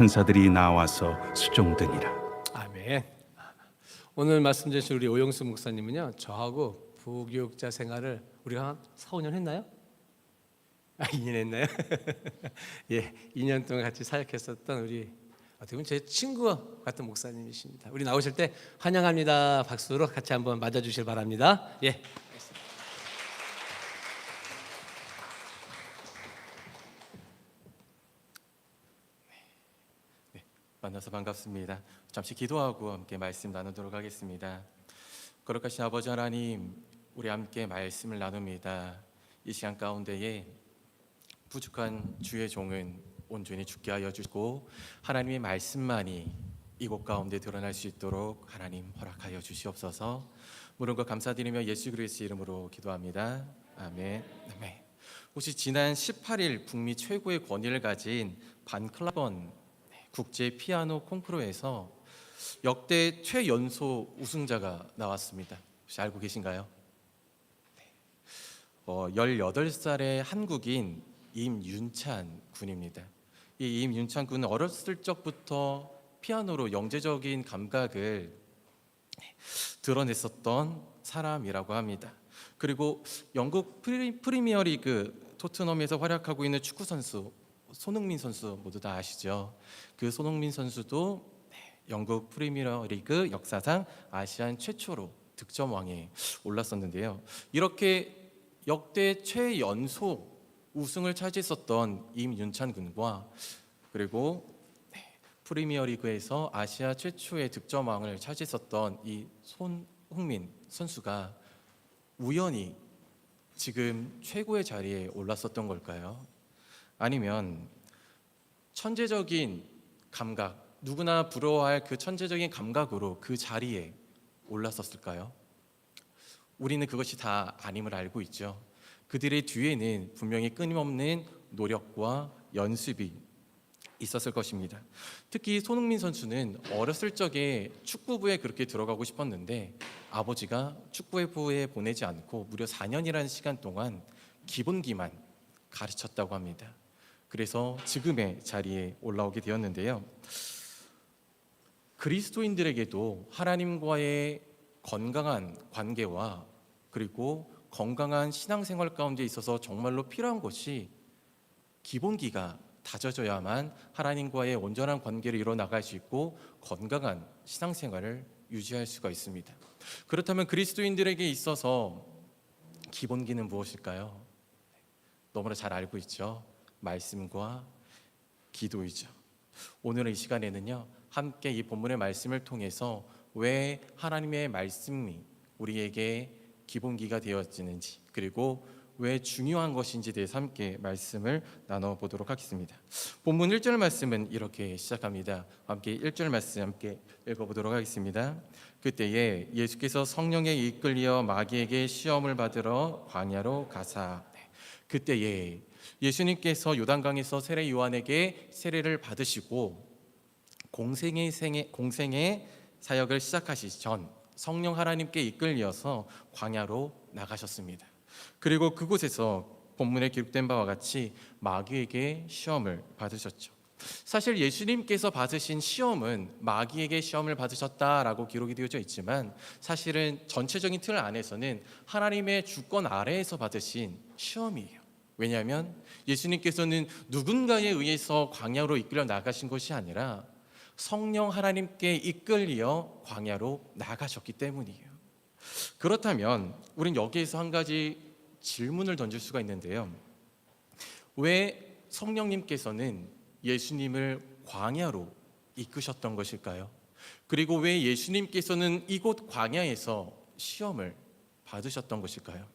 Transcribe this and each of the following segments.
천사들이 나와서 수종드니라. 아멘. 오늘 말씀 주신 우리 오영수 목사님은요, 저하고 부교육자 생활을 우리가 한 4, 5년 했나요? 2년 했나요? 예, 2년 동안 같이 사역했었던 우리 어떻게 보면 제 친구 같은 목사님이십니다. 우리 나오실 때 환영합니다. 박수로 같이 한번 맞아주실 바랍니다. 예. 만나서 반갑습니다. 잠시 기도하고 함께 말씀 나누도록 하겠습니다. 거룩하신 아버지 하나님, 우리 함께 말씀을 나눕니다. 이 시간 가운데에 부족한 주의 종은 온전히 죽게 하여 주시고 하나님의 말씀만이 이곳 가운데 드러날 수 있도록 하나님 허락하여 주시옵소서. 모든 것 감사드리며 예수 그리스도의 이름으로 기도합니다. 아멘. 아멘. 혹시 지난 18일 북미 최고의 권위를 가진 반클라번 국제 피아노 콩쿠르에서 역대 최연소 우승자가 나왔습니다. 혹시 알고 계신가요? 18살의 한국인 임윤찬 군입니다. 이 임윤찬 군은 어렸을 적부터 피아노로 영재적인 감각을 드러냈었던 사람이라고 합니다. 그리고 영국 프리미어리그 토트넘에서 활약하고 있는 축구 선수 손흥민 선수 모두 다 아시죠? 그 손흥민 선수도 영국 프리미어리그 역사상 아시안 최초로 득점왕에 올랐었는데요. 이렇게 역대 최연소 우승을 차지했었던 임윤찬 군과 그리고 프리미어리그에서 아시아 최초의 득점왕을 차지했었던 이 손흥민 선수가 우연히 지금 최고의 자리에 올랐었던 걸까요? 아니면 천재적인 감각, 누구나 부러워할 그 천재적인 감각으로 그 자리에 올랐었을까요? 우리는 그것이 다 아님을 알고 있죠. 그들의 뒤에는 분명히 끊임없는 노력과 연습이 있었을 것입니다. 특히 손흥민 선수는 어렸을 적에 축구부에 그렇게 들어가고 싶었는데 아버지가 축구부에 보내지 않고 무려 4년이라는 시간 동안 기본기만 가르쳤다고 합니다. 그래서 지금의 자리에 올라오게 되었는데요. 그리스도인들에게도 하나님과의 건강한 관계와 그리고 건강한 신앙생활 가운데 있어서 정말로 필요한 것이 기본기가 다져져야만 하나님과의 온전한 관계를 이뤄나갈 수 있고 건강한 신앙생활을 유지할 수가 있습니다. 그렇다면 그리스도인들에게 있어서 기본기는 무엇일까요? 너무나 잘 알고 있죠. 말씀과 기도이죠. 오늘 이 시간에는요, 함께 이 본문의 말씀을 통해서 왜 하나님의 말씀이 우리에게 기본기가 되어지는지 그리고 왜 중요한 것인지 대해서 함께 말씀을 나눠보도록 하겠습니다. 본문 1절 말씀은 이렇게 시작합니다. 함께 1절 말씀 함께 읽어보도록 하겠습니다. 그때에 예수께서 성령에 이끌려 마귀에게 시험을 받으러 광야로 가사. 그때에 예수님께서 요단강에서 세례 요한에게 세례를 받으시고 공생의 사역을 시작하시기 전 성령 하나님께 이끌려서 광야로 나가셨습니다. 그리고 그곳에서 본문에 기록된 바와 같이 마귀에게 시험을 받으셨죠. 사실 예수님께서 받으신 시험은 마귀에게 시험을 받으셨다라고 기록이 되어져 있지만 사실은 전체적인 틀 안에서는 하나님의 주권 아래에서 받으신 시험이에요. 왜냐하면 예수님께서는 누군가에 의해서 광야로 이끌려 나가신 것이 아니라 성령 하나님께 이끌려 광야로 나가셨기 때문이에요. 그렇다면 우린 여기에서 한 가지 질문을 던질 수가 있는데요. 왜 성령님께서는 예수님을 광야로 이끄셨던 것일까요? 그리고 왜 예수님께서는 이곳 광야에서 시험을 받으셨던 것일까요?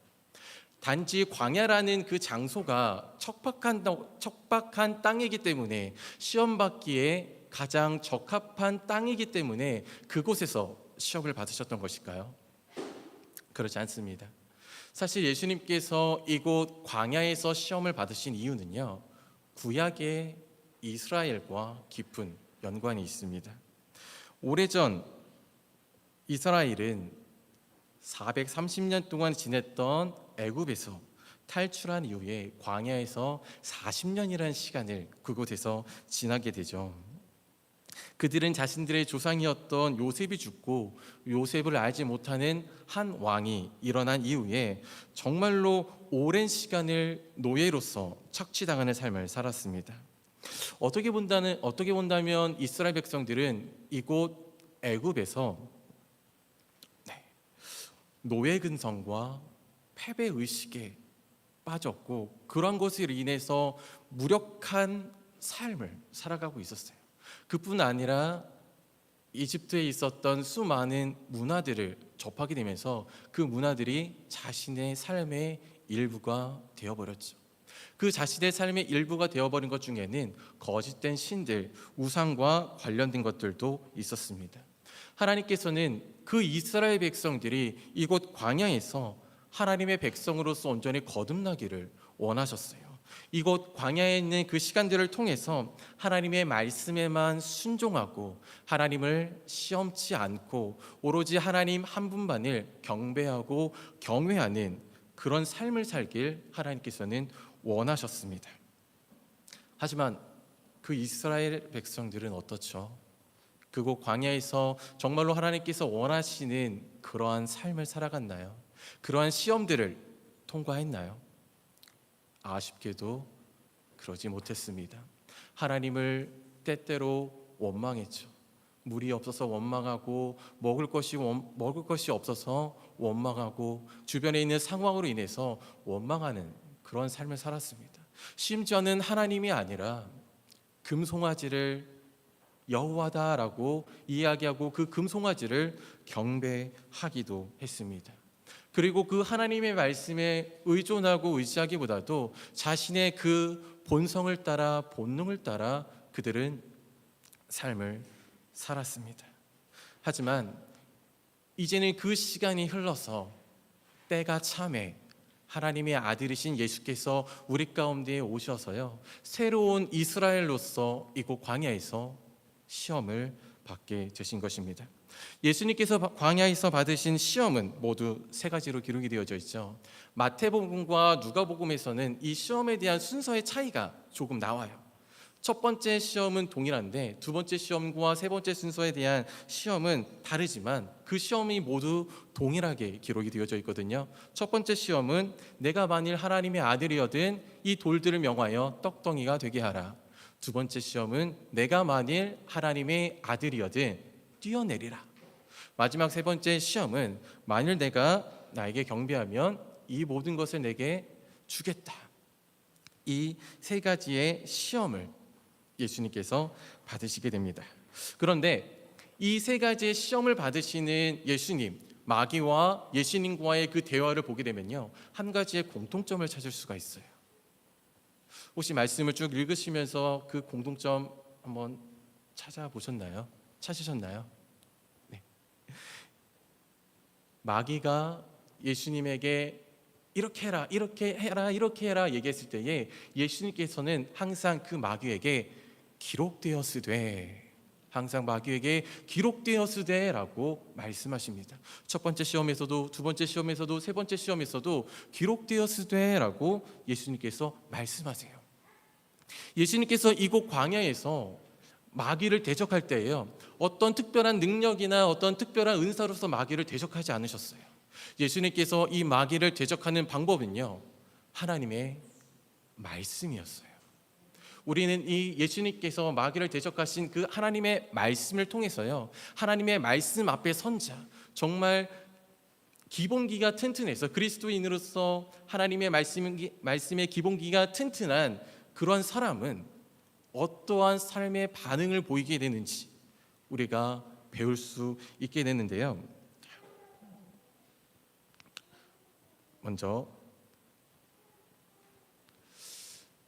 단지 광야라는 그 장소가 척박한 땅이기 때문에 시험받기에 가장 적합한 땅이기 때문에 그곳에서 시험을 받으셨던 것일까요? 그렇지 않습니다. 사실 예수님께서 이곳 광야에서 시험을 받으신 이유는요, 구약의 이스라엘과 깊은 연관이 있습니다. 오래전 이스라엘은 430년 동안 지냈던 애굽에서 탈출한 이후에 광야에서 40년이라는 시간을 그곳에서 지나게 되죠. 그들은 자신들의 조상이었던 요셉이 죽고 요셉을 알지 못하는 한 왕이 일어난 이후에 정말로 오랜 시간을 노예로서 착취당하는 삶을 살았습니다. 어떻게 본다면 이스라엘 백성들은 이곳 애굽에서 노예 근성과 패배 의식에 빠졌고 그러한 것으로 인해서 무력한 삶을 살아가고 있었어요. 그뿐 아니라 이집트에 있었던 수많은 문화들을 접하게 되면서 그 문화들이 자신의 삶의 일부가 되어버렸죠. 그 자신의 삶의 일부가 되어버린 것 중에는 거짓된 신들, 우상과 관련된 것들도 있었습니다. 하나님께서는 그 이스라엘 백성들이 이곳 광야에서 하나님의 백성으로서 온전히 거듭나기를 원하셨어요. 이곳 광야에 있는 그 시간들을 통해서 하나님의 말씀에만 순종하고 하나님을 시험치 않고 오로지 하나님 한 분만을 경배하고 경외하는 그런 삶을 살길 하나님께서는 원하셨습니다. 하지만 그 이스라엘 백성들은 어떻죠? 그곳 광야에서 정말로 하나님께서 원하시는 그러한 삶을 살아갔나요? 그러한 시험들을 통과했나요? 아쉽게도 그러지 못했습니다. 하나님을 때때로 원망했죠. 물이 없어서 원망하고 먹을 것이 없어서 원망하고 주변에 있는 상황으로 인해서 원망하는 그런 삶을 살았습니다. 심지어는 하나님이 아니라 금송아지를 여호와다라고 이야기하고 그 금송아지를 경배하기도 했습니다. 그리고 그 하나님의 말씀에 의존하고 의지하기보다도 자신의 그 본성을 따라 본능을 따라 그들은 삶을 살았습니다. 하지만 이제는 그 시간이 흘러서 때가 참에 하나님의 아들이신 예수께서 우리 가운데에 오셔서요, 새로운 이스라엘로서 이곳 광야에서 시험을 받게 되신 것입니다. 예수님께서 광야에서 받으신 시험은 모두 세 가지로 기록이 되어져 있죠. 마태복음과 누가복음에서는 이 시험에 대한 순서의 차이가 조금 나와요. 첫 번째 시험은 동일한데 두 번째 시험과 세 번째 순서에 대한 시험은 다르지만 그 시험이 모두 동일하게 기록이 되어져 있거든요. 첫 번째 시험은 내가 만일 하나님의 아들이어든 이 돌들을 명하여 떡덩이가 되게 하라. 두 번째 시험은 내가 만일 하나님의 아들이어든 뛰어내리라. 마지막 세 번째 시험은 만일 내가 나에게 경배하면 이 모든 것을 내게 주겠다. 이 세 가지의 시험을 예수님께서 받으시게 됩니다. 그런데 이 세 가지의 시험을 받으시는 예수님, 마귀와 예수님과의 그 대화를 보게 되면요, 한 가지의 공통점을 찾을 수가 있어요. 혹시 말씀을 쭉 읽으시면서 그 공통점 한번 찾아보셨나요? 찾으셨나요? 네. 마귀가 예수님에게 이렇게 해라, 이렇게 해라, 이렇게 해라 얘기했을 때에 예수님께서는 항상 그 마귀에게 기록되었으되, 항상 마귀에게 기록되었으되라고 말씀하십니다. 첫 번째 시험에서도 두 번째 시험에서도 세 번째 시험에서도 기록되었으되라고 예수님께서 말씀하세요. 예수님께서 이곳 광야에서 마귀를 대적할 때에요, 어떤 특별한 능력이나 어떤 특별한 은사로서 마귀를 대적하지 않으셨어요. 예수님께서 이 마귀를 대적하는 방법은요, 하나님의 말씀이었어요. 우리는 이 예수님께서 마귀를 대적하신 그 하나님의 말씀을 통해서요, 하나님의 말씀 앞에 선자, 정말 기본기가 튼튼해서 그리스도인으로서 하나님의 말씀의 기본기가 튼튼한 그런 사람은 어떠한 삶의 반응을 보이게 되는지 우리가 배울 수 있게 되는데요. 먼저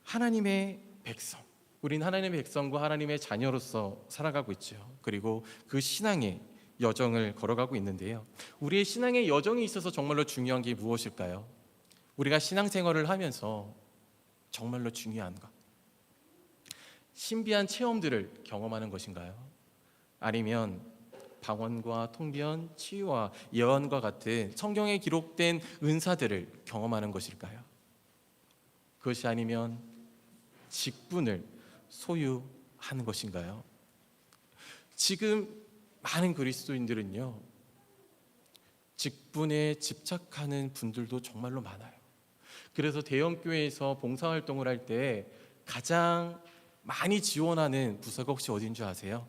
하나님의 백성, 우린 하나님의 백성과 하나님의 자녀로서 살아가고 있죠. 그리고 그 신앙의 여정을 걸어가고 있는데요, 우리의 신앙의 여정에 있어서 정말로 중요한 게 무엇일까요? 우리가 신앙생활을 하면서 정말로 중요한 것, 신비한 체험들을 경험하는 것인가요? 아니면 방언과 통변, 치유와 예언과 같은 성경에 기록된 은사들을 경험하는 것일까요? 그것이 아니면 직분을 소유하는 것인가요? 지금 많은 그리스도인들은요, 직분에 집착하는 분들도 정말로 많아요. 그래서 대형교회에서 봉사활동을 할 때 가장 많이 지원하는 부서가 혹시 어딘 줄 아세요?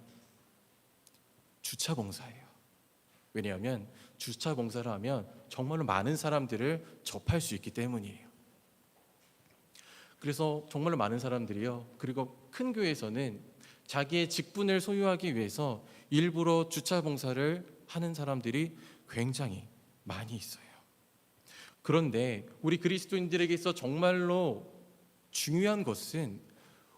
주차봉사예요. 왜냐하면 주차봉사를 하면 정말로 많은 사람들을 접할 수 있기 때문이에요. 그래서 정말로 많은 사람들이요, 그리고 큰 교회에서는 자기의 직분을 소유하기 위해서 일부러 주차봉사를 하는 사람들이 굉장히 많이 있어요. 그런데 우리 그리스도인들에게서 정말로 중요한 것은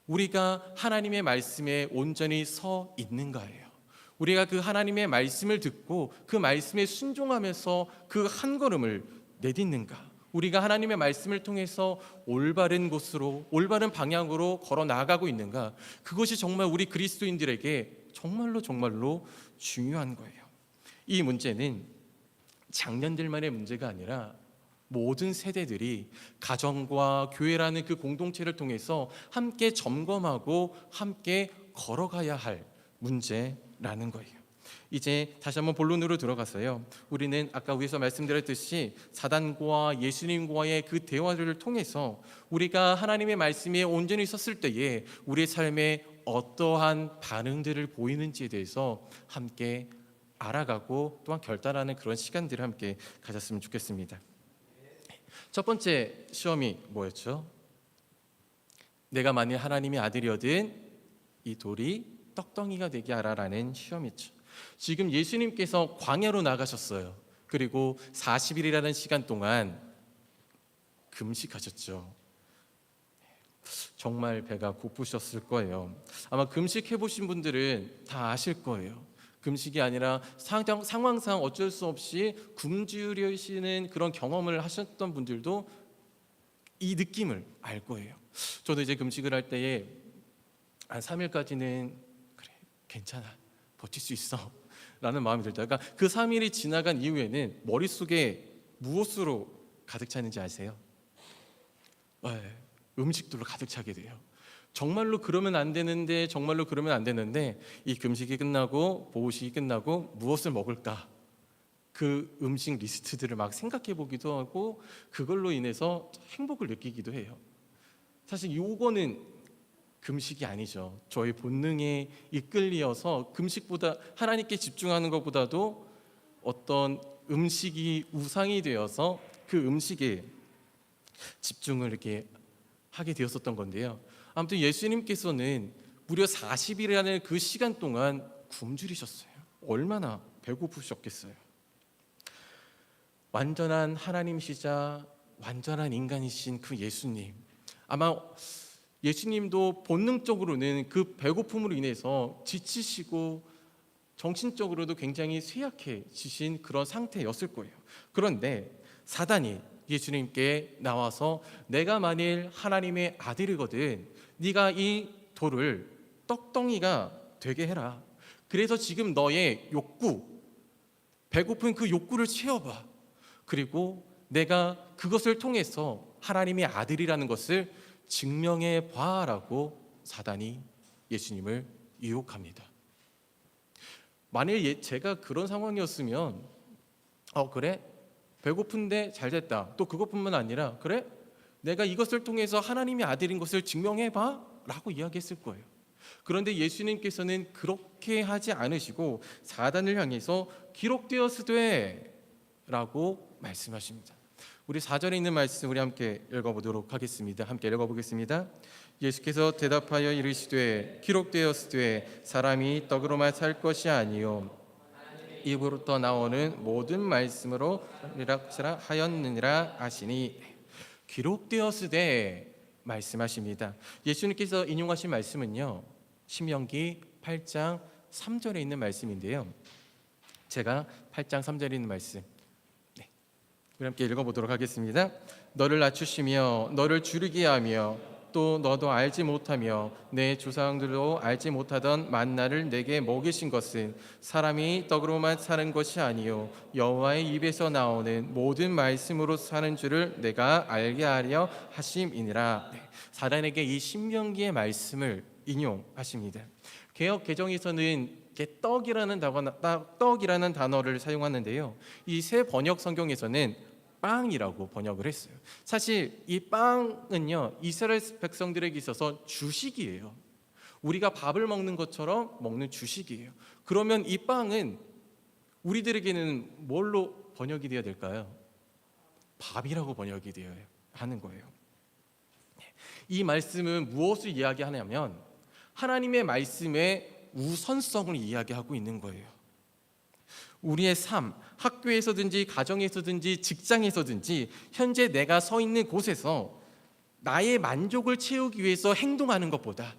우리가 하나님의 말씀에 온전히 서 있는가예요. 우리가 그 하나님의 말씀을 듣고 그 말씀에 순종하면서 그 한 걸음을 내딛는가, 우리가 하나님의 말씀을 통해서 올바른 곳으로, 올바른 방향으로 걸어 나가고 있는가, 그것이 정말 우리 그리스도인들에게 정말로 중요한 거예요. 이 문제는 장년들만의 문제가 아니라 모든 세대들이 가정과 교회라는 그 공동체를 통해서 함께 점검하고 함께 걸어가야 할 문제라는 거예요. 이제 다시 한번 본론으로 들어가서요, 우리는 아까 위에서 말씀드렸듯이 사단과 예수님과의 그 대화를 통해서 우리가 하나님의 말씀에 온전히 섰을 때에 우리의 삶에 어떠한 반응들을 보이는지에 대해서 함께 알아가고 또한 결단하는 그런 시간들을 함께 가졌으면 좋겠습니다. 첫 번째 시험이 뭐였죠? 내가 만일 하나님의 아들이거든 이 돌이 떡덩이가 되게 하라라는 시험이죠. 지금 예수님께서 광야로 나가셨어요. 그리고 40일이라는 시간 동안 금식하셨죠. 정말 배가 고프셨을 거예요. 아마 금식해 보신 분들은 다 아실 거예요. 금식이 아니라 상황상 어쩔 수 없이 굶주리시는 그런 경험을 하셨던 분들도 이 느낌을 알 거예요. 저도 이제 금식을 할 때에 한 3일까지는 그래, 괜찮아, 버틸 수 있어 라는 마음이 들다. 그러니까 그 3일이 지나간 이후에는 머릿속에 무엇으로 가득 차는지 아세요? 음식들로 가득 차게 돼요. 정말로 그러면 안 되는데, 정말로 그러면 안 되는데, 이 금식이 끝나고 보호식이 끝나고 무엇을 먹을까, 그 음식 리스트들을 막 생각해 보기도 하고 그걸로 인해서 행복을 느끼기도 해요. 사실 요거는 금식이 아니죠. 저희 본능에 이끌려서 금식보다 하나님께 집중하는 것보다도 어떤 음식이 우상이 되어서 그 음식에 집중을 이렇게 하게 되었었던 건데요. 아무튼 예수님께서는 무려 40일이라는 그 시간 동안 굶주리셨어요. 얼마나 배고프셨겠어요. 완전한 하나님이시자 완전한 인간이신 그 예수님, 아마 예수님도 본능적으로는 그 배고픔으로 인해서 지치시고 정신적으로도 굉장히 쇠약해지신 그런 상태였을 거예요. 그런데 사단이 예수님께 나와서 내가 만일 하나님의 아들이거든 네가 이 돌을 떡덩이가 되게 해라. 그래서 지금 너의 욕구, 배고픈 그 욕구를 채워봐. 그리고 내가 그것을 통해서 하나님의 아들이라는 것을 증명해 봐라고 사단이 예수님을 유혹합니다. 만일 제가 그런 상황이었으면 그래? 배고픈데 잘 됐다. 또 그것뿐만 아니라 그래? 내가 이것을 통해서 하나님의 아들인 것을 증명해 봐 라고 이야기했을 거예요. 그런데 예수님께서는 그렇게 하지 않으시고 사단을 향해서 기록되었으되 라고 말씀하십니다. 우리 4절에 있는 말씀 우리 함께 읽어보도록 하겠습니다. 함께 읽어보겠습니다. 예수께서 대답하여 이르시되 기록되었으되 사람이 떡으로만 살 것이 아니요 입으로부터 나오는 모든 말씀으로 살리라 하였느니라 하시니, 기록되었으되 말씀하십니다. 예수님께서 인용하신 말씀은요, 신명기 8장 3절에 있는 말씀인데요. 제가 8장 3절에 있는 말씀 우리 함께 읽어보도록 하겠습니다. 너를 낮추시며 너를 줄이게 하며 또 너도 알지 못하며 내 조상들도 알지 못하던 만나를 내게 먹이신 것은 사람이 떡으로만 사는 것이 아니요 여호와의 입에서 나오는 모든 말씀으로 사는 줄을 내가 알게 하려 하심이니라. 사단에게 이 신명기의 말씀을 인용하십니다. 개역 개정에서는 이렇게 떡이라는 단어를 사용하는데요. 이 새 번역 성경에서는 빵이라고 번역을 했어요. 사실 이 빵은요, 이스라엘 백성들에게 있어서 주식이에요. 우리가 밥을 먹는 것처럼 먹는 주식이에요. 그러면 이 빵은 우리들에게는 뭘로 번역이 되어야 될까요? 밥이라고 번역이 되어야 하는 거예요. 이 말씀은 무엇을 이야기하냐면 하나님의 말씀의 우선성을 이야기하고 있는 거예요. 우리의 삶, 학교에서든지 가정에서든지 직장에서든지 현재 내가 서 있는 곳에서 나의 만족을 채우기 위해서 행동하는 것보다,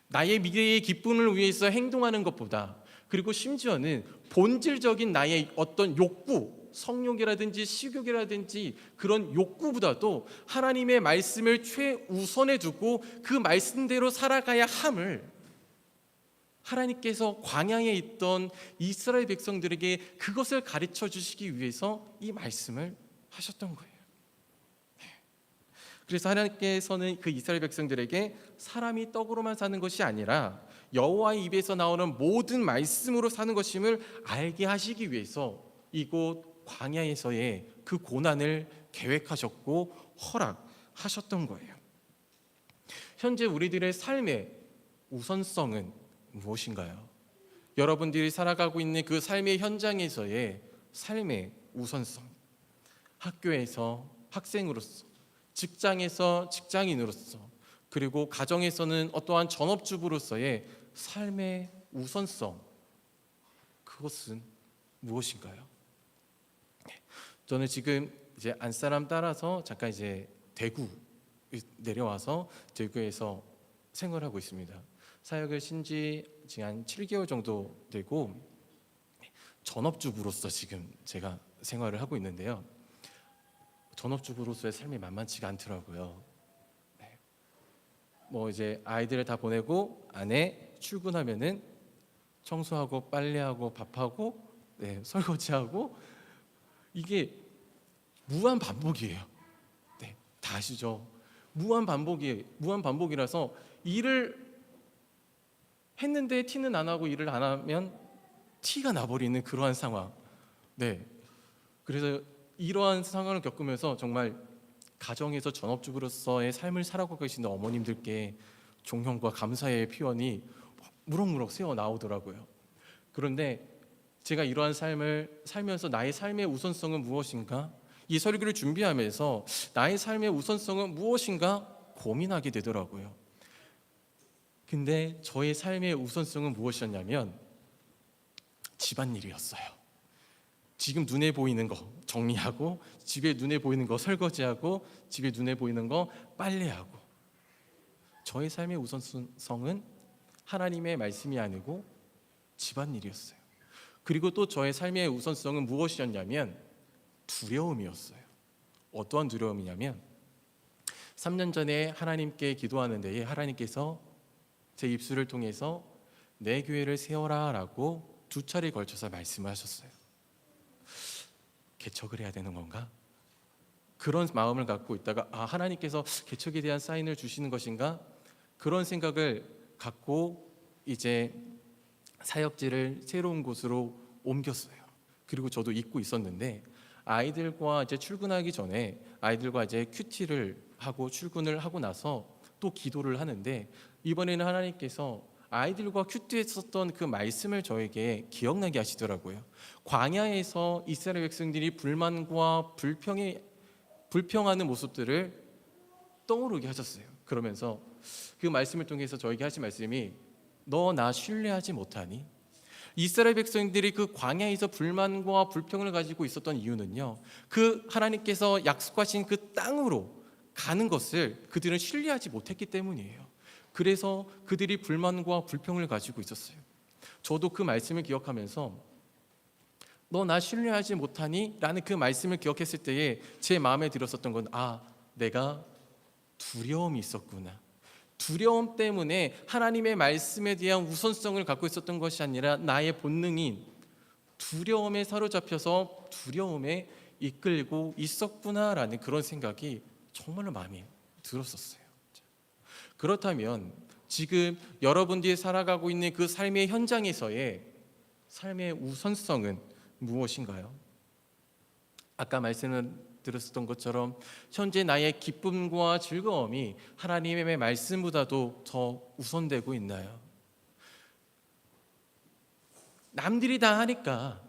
나의 미래의 기쁨을 위해서 행동하는 것보다, 그리고 심지어는 본질적인 나의 어떤 욕구, 성욕이라든지 식욕이라든지 그런 욕구보다도 하나님의 말씀을 최우선에 두고 그 말씀대로 살아가야 함을 하나님께서 광야에 있던 이스라엘 백성들에게 그것을 가르쳐 주시기 위해서 이 말씀을 하셨던 거예요. 그래서 하나님께서는 그 이스라엘 백성들에게 사람이 떡으로만 사는 것이 아니라 여호와의 입에서 나오는 모든 말씀으로 사는 것임을 알게 하시기 위해서 이곳 광야에서의 그 고난을 계획하셨고 허락하셨던 거예요. 현재 우리들의 삶의 우선성은 무엇인가요? 여러분들이 살아가고 있는 그 삶의 현장에서의 삶의 우선성, 학교에서 학생으로서, 직장에서 직장인으로서, 그리고 가정에서는 어떠한 전업주부로서의 삶의 우선성, 그것은 무엇인가요? 저는 지금 이제 안사람 따라서 잠깐 이제 대구 내려와서 대구에서 생활하고 있습니다. 사역을 신지 지금 한 7개월 정도 되고 전업주부로서 지금 제가 생활을 하고 있는데요. 전업주부로서의 삶이 만만치가 않더라고요. 뭐 이제 아이들을 다 보내고 아내 출근하면은 청소하고 빨래하고 밥하고 설거지하고 이게 무한 반복이에요. 다 아시죠? 무한 반복이라서 일을 했는데 티는 안 하고 일을 안 하면 티가 나버리는 그러한 상황. 그래서 이러한 상황을 겪으면서 정말 가정에서 전업주부로서의 삶을 살아가고 계시는 어머님들께 존경과 감사의 표현이 무럭무럭 새어 나오더라고요. 그런데 제가 이러한 삶을 살면서 나의 삶의 우선성은 무엇인가? 이 설교를 준비하면서 나의 삶의 우선성은 무엇인가 고민하게 되더라고요. 근데 저의 삶의 우선성은 무엇이었냐면 집안일이었어요. 지금 눈에 보이는 거 정리하고, 집에 눈에 보이는 거 설거지하고, 집에 눈에 보이는 거 빨래하고. 저의 삶의 우선성은 하나님의 말씀이 아니고 집안일이었어요. 그리고 또 저의 삶의 우선성은 무엇이었냐면 두려움이었어요. 어떠한 두려움이냐면 3년 전에 하나님께 기도하는 데에 하나님께서 제 입술을 통해서 내 교회를 세워라 라고 2차례에 걸쳐서 말씀을 하셨어요. 개척을 해야 되는 건가? 그런 마음을 갖고 있다가 하나님께서 개척에 대한 사인을 주시는 것인가? 그런 생각을 갖고 이제 사역지를 새로운 곳으로 옮겼어요. 그리고 저도 잊고 있었는데 아이들과 이제 출근하기 전에 아이들과 이제 큐티를 하고 출근을 하고 나서 또 기도를 하는데 이번에는 하나님께서 아이들과 큐티했었던 그 말씀을 저에게 기억나게 하시더라고요. 광야에서 이스라엘 백성들이 불만과 불평하는 모습들을 떠오르게 하셨어요. 그러면서 그 말씀을 통해서 저에게 하신 말씀이 너 나 신뢰하지 못하니? 이스라엘 백성들이 그 광야에서 불만과 불평을 가지고 있었던 이유는요, 그 하나님께서 약속하신 그 땅으로 가는 것을 그들은 신뢰하지 못했기 때문이에요. 그래서 그들이 불만과 불평을 가지고 있었어요. 저도 그 말씀을 기억하면서 너 나 신뢰하지 못하니? 라는 그 말씀을 기억했을 때에 제 마음에 들었었던 건 내가 두려움이 있었구나. 두려움 때문에 하나님의 말씀에 대한 우선성을 갖고 있었던 것이 아니라 나의 본능인 두려움에 사로잡혀서 두려움에 이끌고 있었구나라는 그런 생각이 정말로 마음에 들었었어요. 그렇다면 지금 여러분들이 살아가고 있는 그 삶의 현장에서의 삶의 우선성은 무엇인가요? 아까 말씀을 들었던 것처럼 현재 나의 기쁨과 즐거움이 하나님의 말씀보다도 더 우선되고 있나요? 남들이 다 하니까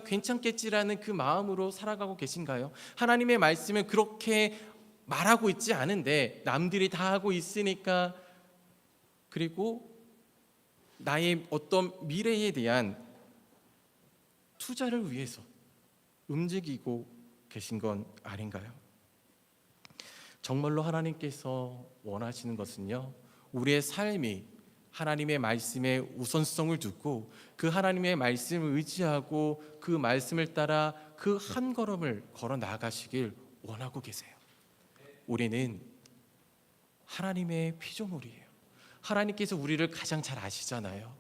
괜찮겠지라는 그 마음으로 살아가고 계신가요? 하나님의 말씀은 그렇게 말하고 있지 않은데 남들이 다 하고 있으니까, 그리고 나의 어떤 미래에 대한 투자를 위해서 움직이고 계신 건 아닌가요? 정말로 하나님께서 원하시는 것은요, 우리의 삶이 하나님의 말씀에 우선성을 두고 그 하나님의 말씀을 의지하고 그 말씀을 따라 그 한 걸음을 걸어 나가시길 원하고 계세요. 우리는 하나님의 피조물이에요. 하나님께서 우리를 가장 잘 아시잖아요.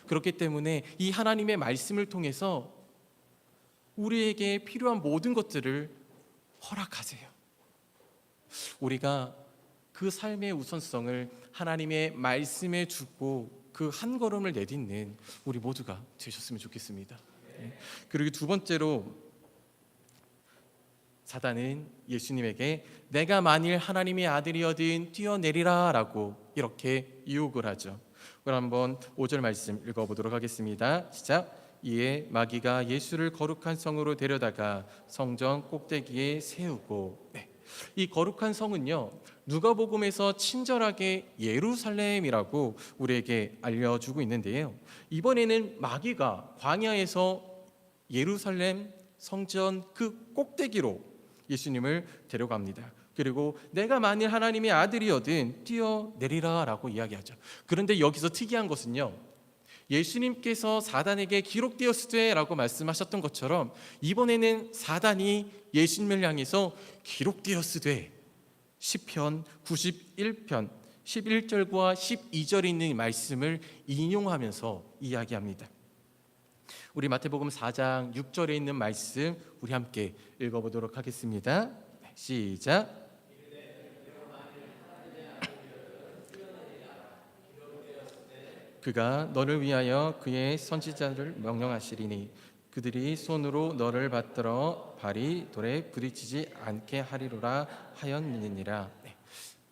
그렇기 때문에 이 하나님의 말씀을 통해서 우리에게 필요한 모든 것들을 허락하세요. 우리가 그 삶의 우선성을 하나님의 말씀에 두고 그 한 걸음을 내딛는 우리 모두가 되셨으면 좋겠습니다. 그리고 두 번째로, 사단은 예수님에게 내가 만일 하나님의 아들이어든 뛰어내리라 라고 이렇게 유혹을 하죠. 그럼 한번 5절 말씀 읽어보도록 하겠습니다. 시작. 이에 마귀가 예수를 거룩한 성으로 데려다가 성전 꼭대기에 세우고, 이 거룩한 성은요, 누가복음에서 친절하게 예루살렘이라고 우리에게 알려주고 있는데요, 이번에는 마귀가 광야에서 예루살렘 성전 그 꼭대기로 예수님을 데려갑니다. 그리고 내가 만일 하나님의 아들이어든 뛰어내리라 라고 이야기하죠. 그런데 여기서 특이한 것은요, 예수님께서 사단에게 기록되었으되 라고 말씀하셨던 것처럼 이번에는 사단이 예수님을 향해서 기록되었으되, 시편 91편 11절과 12절에 있는 말씀을 인용하면서 이야기합니다. 우리 마태복음 4장 6절에 있는 말씀 우리 함께 읽어보도록 하겠습니다. 시작. 그가 너를 위하여 그의 선지자를 명령하시리니 그들이 손으로 너를 받들어 발이 돌에 부딪히지 않게 하리로라 하였느니라.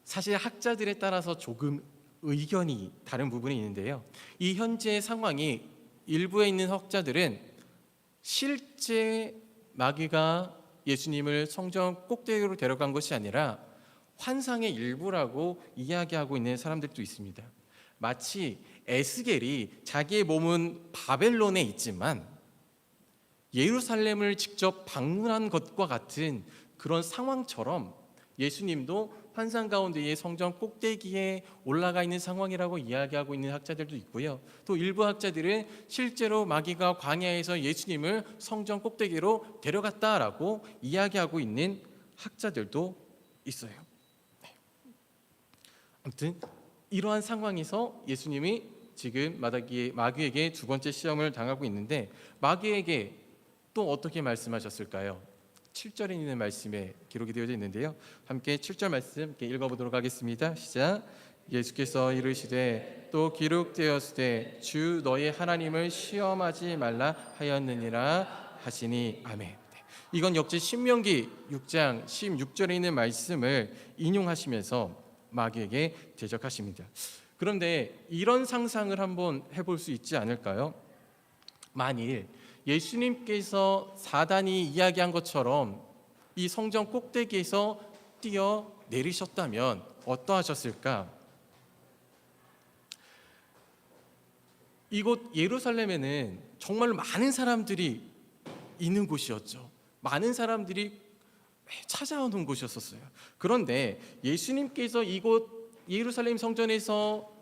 사실 학자들에 따라서 조금 의견이 다른 부분이 있는데요, 이 현재 상황이 일부에 있는 학자들은 실제 마귀가 예수님을 성전 꼭대기로 데려간 것이 아니라 환상의 일부라고 이야기하고 있는 사람들도 있습니다. 마치 에스겔이 자기의 몸은 바벨론에 있지만 예루살렘을 직접 방문한 것과 같은 그런 상황처럼 예수님도 환상 가운데의 성전 꼭대기에 올라가 있는 상황이라고 이야기하고 있는 학자들도 있고요, 또 일부 학자들은 실제로 마귀가 광야에서 예수님을 성전 꼭대기로 데려갔다라고 이야기하고 있는 학자들도 있어요. 아무튼 이러한 상황에서 예수님이 지금 마귀에게 두 번째 시험을 당하고 있는데, 마귀에게 또 어떻게 말씀하셨을까요? 7절에 있는 말씀에 기록이 되어져 있는데요, 함께 7절 말씀 읽어보도록 하겠습니다. 시작. 예수께서 이르시되 또 기록되었으되 주 너의 하나님을 시험하지 말라 하였느니라 하시니. 아멘. 이건 역시 신명기 6장 16절에 있는 말씀을 인용하시면서 마귀에게 대적하십니다. 그런데 이런 상상을 한번 해볼 수 있지 않을까요? 만일 예수님께서 사단이 이야기한 것처럼 이 성전 꼭대기에서 뛰어내리셨다면 어떠하셨을까? 이곳 예루살렘에는 정말 많은 사람들이 있는 곳이었죠. 많은 사람들이 찾아오는 곳이었어요. 그런데 예수님께서 이곳 예루살렘 성전에서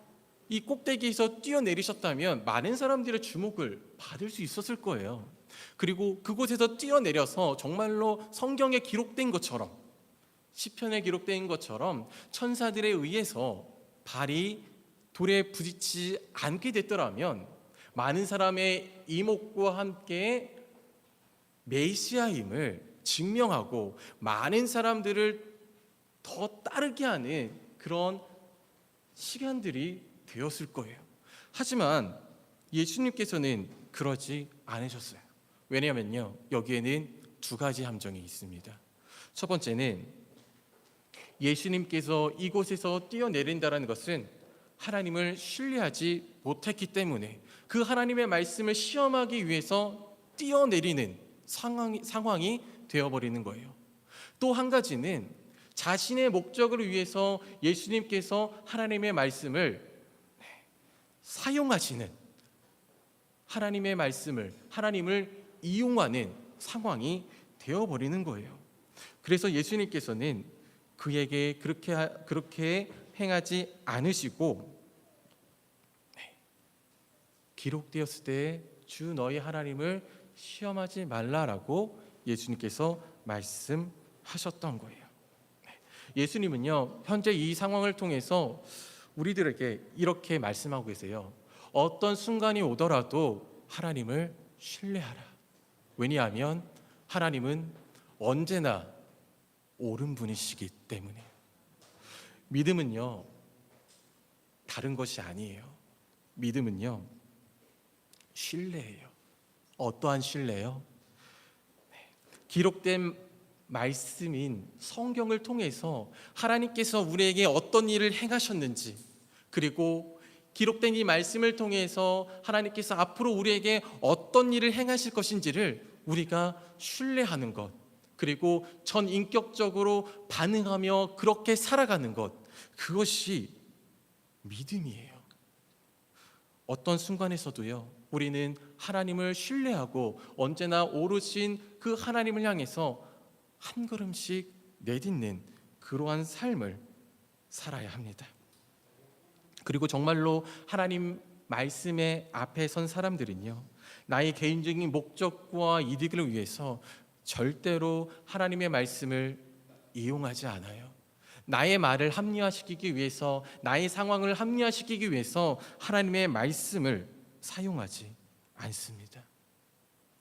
이 꼭대기에서 뛰어내리셨다면 많은 사람들의 주목을 받을 수 있었을 거예요. 그리고 그곳에서 뛰어내려서 정말로 성경에 기록된 것처럼, 시편에 기록된 것처럼 천사들에 의해서 발이 돌에 부딪히지 않게 됐더라면 많은 사람의 이목과 함께 메시아임을 증명하고 많은 사람들을 더 따르게 하는 그런 시간들이 되었을 거예요. 하지만 예수님께서는 그러지 않으셨어요. 왜냐하면요, 여기에는 두 가지 함정이 있습니다. 첫 번째는 예수님께서 이곳에서 뛰어내린다는 것은 하나님을 신뢰하지 못했기 때문에 그 하나님의 말씀을 시험하기 위해서 뛰어내리는 상황이 되어버리는 거예요. 또 한 가지는 자신의 목적을 위해서 예수님께서 하나님의 말씀을 사용하시는, 하나님의 말씀을, 하나님을 이용하는 상황이 되어버리는 거예요. 그래서 예수님께서는 그에게 그렇게 행하지 않으시고, 기록되었을 때 주 너희 하나님을 시험하지 말라라고 예수님께서 말씀하셨던 거예요. 예수님은요, 현재 이 상황을 통해서 우리들에게 이렇게 말씀하고 계세요. 어떤 순간이 오더라도 하나님을 신뢰하라. 왜냐하면 하나님은 언제나 옳은 분이시기 때문에. 믿음은요, 다른 것이 아니에요. 믿음은요, 신뢰예요. 어떠한 신뢰요? 기록된 말씀인 성경을 통해서 하나님께서 우리에게 어떤 일을 행하셨는지, 그리고 기록된 이 말씀을 통해서 하나님께서 앞으로 우리에게 어떤 일을 행하실 것인지를 우리가 신뢰하는 것, 그리고 전인격적으로 반응하며 그렇게 살아가는 것, 그것이 믿음이에요. 어떤 순간에서도요, 우리는 하나님을 신뢰하고 언제나 오르신 그 하나님을 향해서 한 걸음씩 내딛는 그러한 삶을 살아야 합니다. 그리고 정말로 하나님 말씀의 앞에 선 사람들은요, 나의 개인적인 목적과 이득을 위해서 절대로 하나님의 말씀을 이용하지 않아요. 나의 말을 합리화시키기 위해서, 나의 상황을 합리화시키기 위해서 하나님의 말씀을 사용하지 않습니다.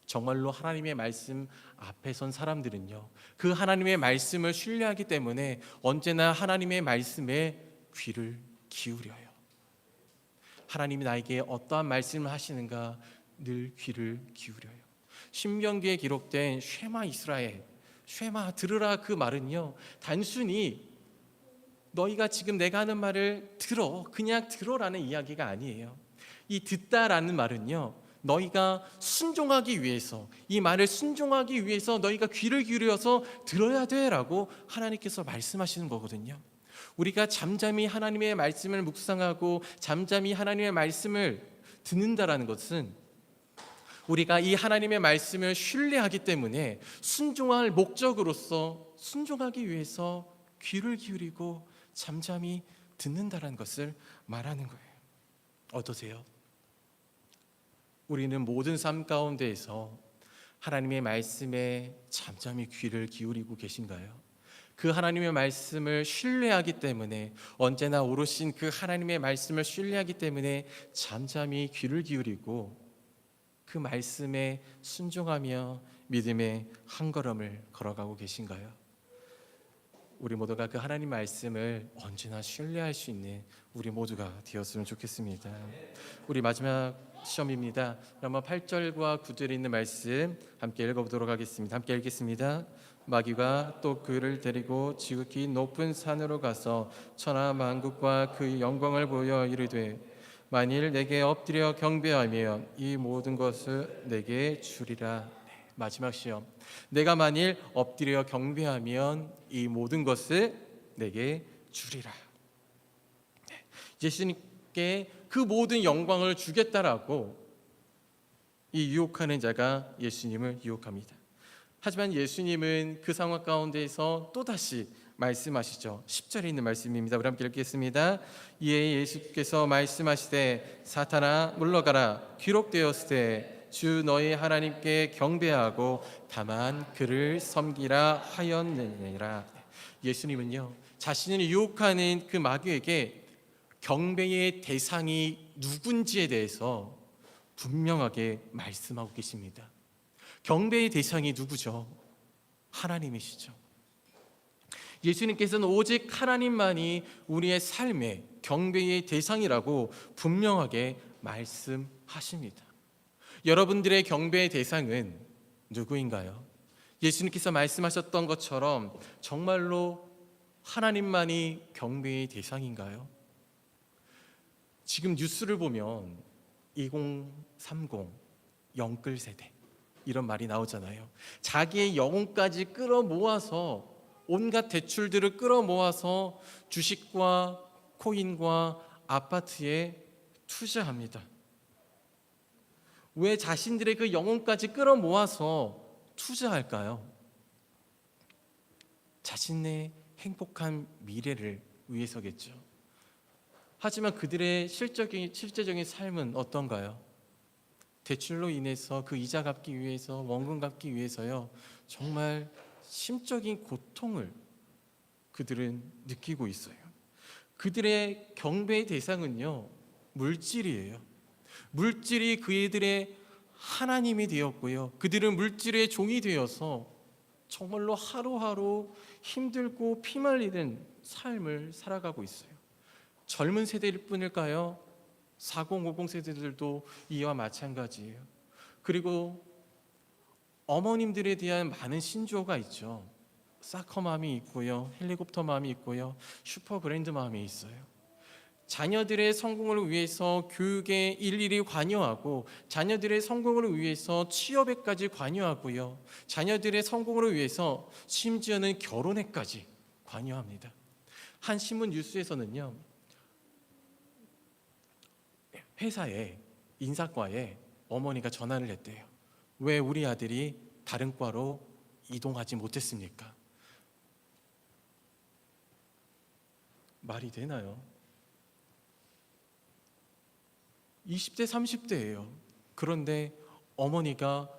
정말로 하나님의 말씀 앞에 선 사람들은요, 그 하나님의 말씀을 신뢰하기 때문에 언제나 하나님의 말씀에 귀를 기울여요. 하나님이 나에게 어떠한 말씀을 하시는가 늘 귀를 기울여요. 신명기에 기록된 쉐마 이스라엘, 쉐마 들으라, 그 말은요, 단순히 너희가 지금 내가 하는 말을 들어, 그냥 들어라는 이야기가 아니에요. 이 듣다라는 말은요, 너희가 순종하기 위해서, 이 말을 순종하기 위해서 너희가 귀를 기울여서 들어야 돼라고 하나님께서 말씀하시는 거거든요. 우리가 잠잠히 하나님의 말씀을 묵상하고 잠잠히 하나님의 말씀을 듣는다라는 것은 우리가 이 하나님의 말씀을 신뢰하기 때문에 순종할 목적으로서, 순종하기 위해서 귀를 기울이고 잠잠히 듣는다라는 것을 말하는 거예요. 어떠세요? 우리는 모든 삶 가운데에서 하나님의 말씀에 잠잠히 귀를 기울이고 계신가요? 그 하나님의 말씀을 신뢰하기 때문에, 언제나 오르신 그 하나님의 말씀을 신뢰하기 때문에 잠잠히 귀를 기울이고 그 말씀에 순종하며 믿음의 한 걸음을 걸어가고 계신가요? 우리 모두가 그 하나님 말씀을 언제나 신뢰할 수 있는 우리 모두가 되었으면 좋겠습니다. 우리 마지막 시험입니다. 한번 8절과 9절에 있는 말씀 함께 읽어보도록 하겠습니다. 함께 읽겠습니다. 마귀가 또 그를 데리고 지극히 높은 산으로 가서 천하 만국과 그 영광을 보여 이르되, 만일 내게 엎드려 경배하면 이 모든 것을 내게 주리라. 마지막 시험. 내가 만일 엎드려 경배하면 이 모든 것을 내게 주리라. 예수님께 그 모든 영광을 주겠다라고 이 유혹하는 자가 예수님을 유혹합니다. 하지만 예수님은 그 상황 가운데에서 또다시 말씀하시죠. 10절에 있는 말씀입니다. 우리 함께 읽겠습니다. 이에 예수께서 말씀하시되, 사탄아 물러가라. 기록되었으되 주 너희 하나님께 경배하고 다만 그를 섬기라 하였느니라. 예수님은요, 자신을 유혹하는 그 마귀에게 경배의 대상이 누군지에 대해서 분명하게 말씀하고 계십니다. 경배의 대상이 누구죠? 하나님이시죠. 예수님께서는 오직 하나님만이 우리의 삶에 경배의 대상이라고 분명하게 말씀하십니다. 여러분들의 경배의 대상은 누구인가요? 예수님께서 말씀하셨던 것처럼 정말로 하나님만이 경배의 대상인가요? 지금 뉴스를 보면 2030 영끌 세대 이런 말이 나오잖아요. 자기의 영혼까지 끌어모아서 온갖 대출들을 끌어모아서 주식과 코인과 아파트에 투자합니다. 왜 자신들의 그 영혼까지 끌어모아서 투자할까요? 자신의 행복한 미래를 위해서겠죠. 하지만 그들의 실제적인 삶은 어떤가요? 대출로 인해서 그 이자 갚기 위해서, 원금 갚기 위해서요, 정말 심적인 고통을 그들은 느끼고 있어요. 그들의 경배의 대상은요, 물질이에요. 물질이 그들의 하나님이 되었고요, 그들은 물질의 종이 되어서 정말로 하루하루 힘들고 피말리는 삶을 살아가고 있어요. 젊은 세대일 뿐일까요? 4050 세대들도 이와 마찬가지예요. 그리고 어머님들에 대한 많은 신조어가 있죠. 사커맘이 있고요, 헬리콥터맘이 있고요, 슈퍼그랜드맘이 있어요. 자녀들의 성공을 위해서 교육에 일일이 관여하고, 자녀들의 성공을 위해서 취업에까지 관여하고요, 자녀들의 성공을 위해서 심지어는 결혼에까지 관여합니다. 한 신문 뉴스에서는요, 회사에, 인사과에 어머니가 전화를 했대요. 왜 우리 아들이 다른 과로 이동하지 못했습니까? 말이 되나요? 20대 30대예요. 그런데 어머니가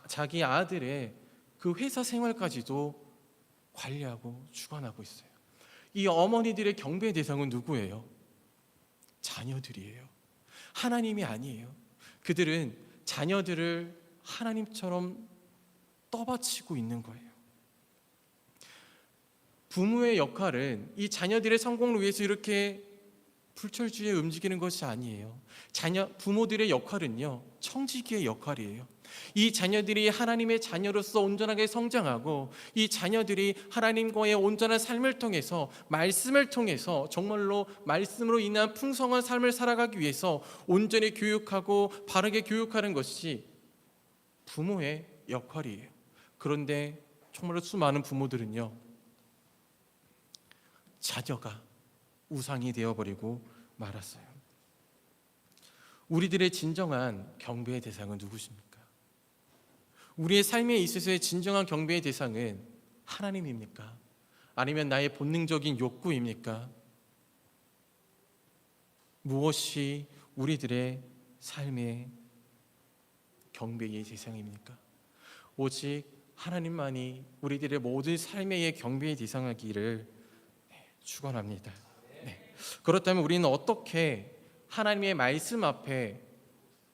자기 아들의 그 회사 생활까지도 관리하고 주관하고 있어요. 이 어머니들의 경배의 대상은 누구예요? 자녀들이에요. 하나님이 아니에요. 그들은 자녀들을 하나님처럼 떠받치고 있는 거예요. 부모의 역할은 이 자녀들의 성공을 위해서 이렇게 불철주에 움직이는 것이 아니에요. 부모들의 역할은요, 청지기의 역할이에요. 이 자녀들이 하나님의 자녀로서 온전하게 성장하고, 이 자녀들이 하나님과의 온전한 삶을 통해서, 말씀을 통해서 정말로 말씀으로 인한 풍성한 삶을 살아가기 위해서 온전히 교육하고 바르게 교육하는 것이 부모의 역할이에요. 그런데 정말로 수많은 부모들은요, 자녀가 우상이 되어버리고 말았어요. 우리들의 진정한 경배의 대상은 누구십니까? 우리의 삶에 있어서의 진정한 경배의 대상은 하나님입니까? 아니면 나의 본능적인 욕구입니까? 무엇이 우리들의 삶의 경배의 대상입니까? 오직 하나님만이 우리들의 모든 삶의 경배의 대상이기를 축원합니다. 네. 그렇다면 우리는 어떻게 하나님의 말씀 앞에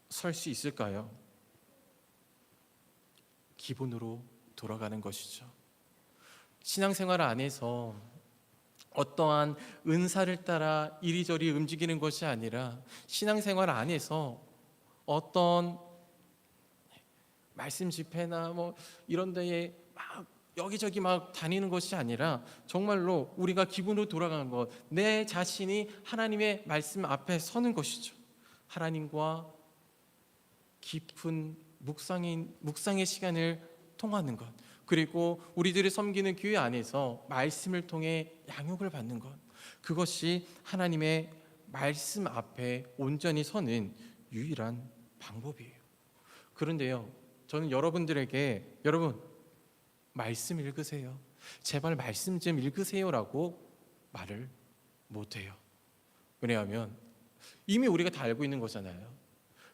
설 수 있을까요? 기본으로 돌아가는 것이죠. 신앙생활 안에서 어떠한 은사를 따라 이리저리 움직이는 것이 아니라, 신앙생활 안에서 어떤 말씀 집회나 이런 데에 막 여기저기 막 다니는 것이 아니라, 정말로 우리가 기본으로 돌아가는 것, 내 자신이 하나님의 말씀 앞에 서는 것이죠. 하나님과 깊은 묵상의 시간을 통하는 것, 그리고 우리들이 섬기는 교회 안에서 말씀을 통해 양육을 받는 것, 그것이 하나님의 말씀 앞에 온전히 서는 유일한 방법이에요. 그런데요, 저는 여러분들에게, 여러분 말씀 읽으세요, 제발 말씀 좀 읽으세요라고 말을 못해요. 왜냐하면 이미 우리가 다 알고 있는 거잖아요.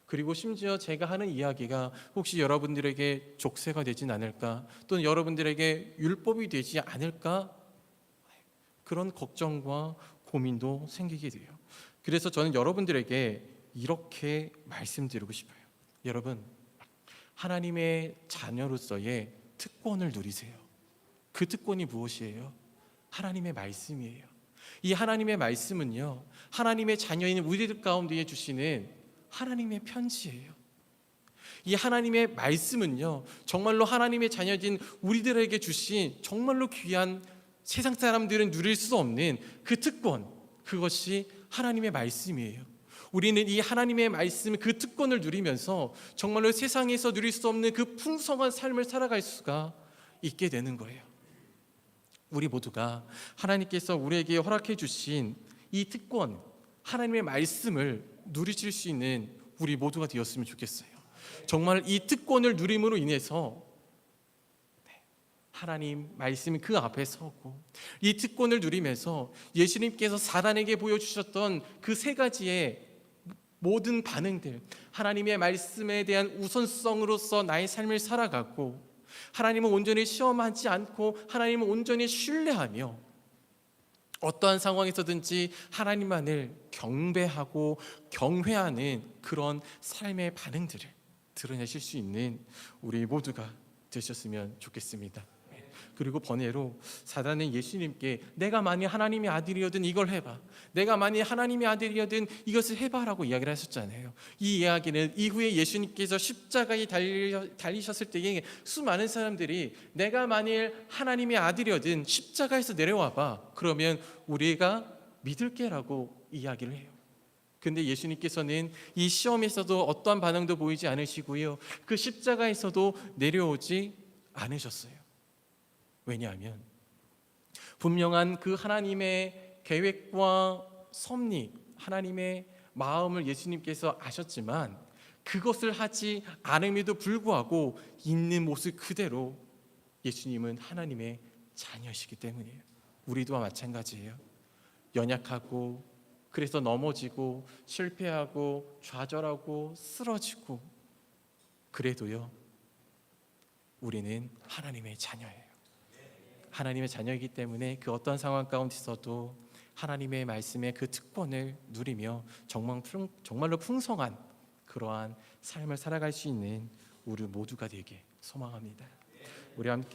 그리고 심지어 제가 하는 이야기가 혹시 여러분들에게 족쇄가 되진 않을까, 또는 여러분들에게 율법이 되지 않을까, 그런 걱정과 고민도 생기게 돼요. 그래서 저는 여러분들에게 이렇게 말씀드리고 싶어요. 여러분, 하나님의 자녀로서의 특권을 누리세요. 그 특권이 무엇이에요? 하나님의 말씀이에요. 이 하나님의 말씀은요, 하나님의 자녀인 우리들 가운데에 주시는 하나님의 편지예요. 이 하나님의 말씀은요, 정말로 하나님의 자녀진 우리들에게 주신 정말로 귀한, 세상 사람들은 누릴 수 없는 그 특권, 그것이 하나님의 말씀이에요. 우리는 이 하나님의 말씀, 그 특권을 누리면서 정말로 세상에서 누릴 수 없는 그 풍성한 삶을 살아갈 수가 있게 되는 거예요. 우리 모두가 하나님께서 우리에게 허락해 주신 이 특권, 하나님의 말씀을 누리실 수 있는 우리 모두가 되었으면 좋겠어요. 정말 이 특권을 누림으로 인해서 하나님 말씀이 그 앞에 서고, 이 특권을 누리면서 예수님께서 사단에게 보여주셨던 그 세 가지의 모든 반응들, 하나님의 말씀에 대한 우선성으로서 나의 삶을 살아가고, 하나님을 온전히 시험하지 않고 하나님을 온전히 신뢰하며 어떠한 상황에서든지 하나님만을 경배하고 경외하는 그런 삶의 반응들을 드러내실 수 있는 우리 모두가 되셨으면 좋겠습니다. 그리고 번외로 사단은 예수님께 내가 만일 하나님의 아들이어든 이걸 해봐, 내가 만일 하나님의 아들이어든 이것을 해봐라고 이야기를 하셨잖아요. 이 이야기는 이후에 예수님께서 십자가에 달리셨을 때에 수많은 사람들이 내가 만일 하나님의 아들이어든 십자가에서 내려와봐, 그러면 우리가 믿을게라고 이야기를 해요. 근데 예수님께서는 이 시험에서도 어떠한 반응도 보이지 않으시고요, 그 십자가에서도 내려오지 않으셨어요. 왜냐하면 분명한 그 하나님의 계획과 섭리, 하나님의 마음을 예수님께서 아셨지만 그것을 하지 않음에도 불구하고 있는 모습 그대로 예수님은 하나님의 자녀시기 때문이에요. 우리도 마찬가지예요. 연약하고, 그래서 넘어지고 실패하고 좌절하고 쓰러지고, 그래도요, 우리는 하나님의 자녀예요. 하나님의 자녀이기 때문에 그 어떤 상황 가운데서도 하나님의 말씀의 그 특권을 누리며 정말로 풍성한 그러한 삶을 살아갈 수 있는 우리 모두가 되게 소망합니다. 우리 함께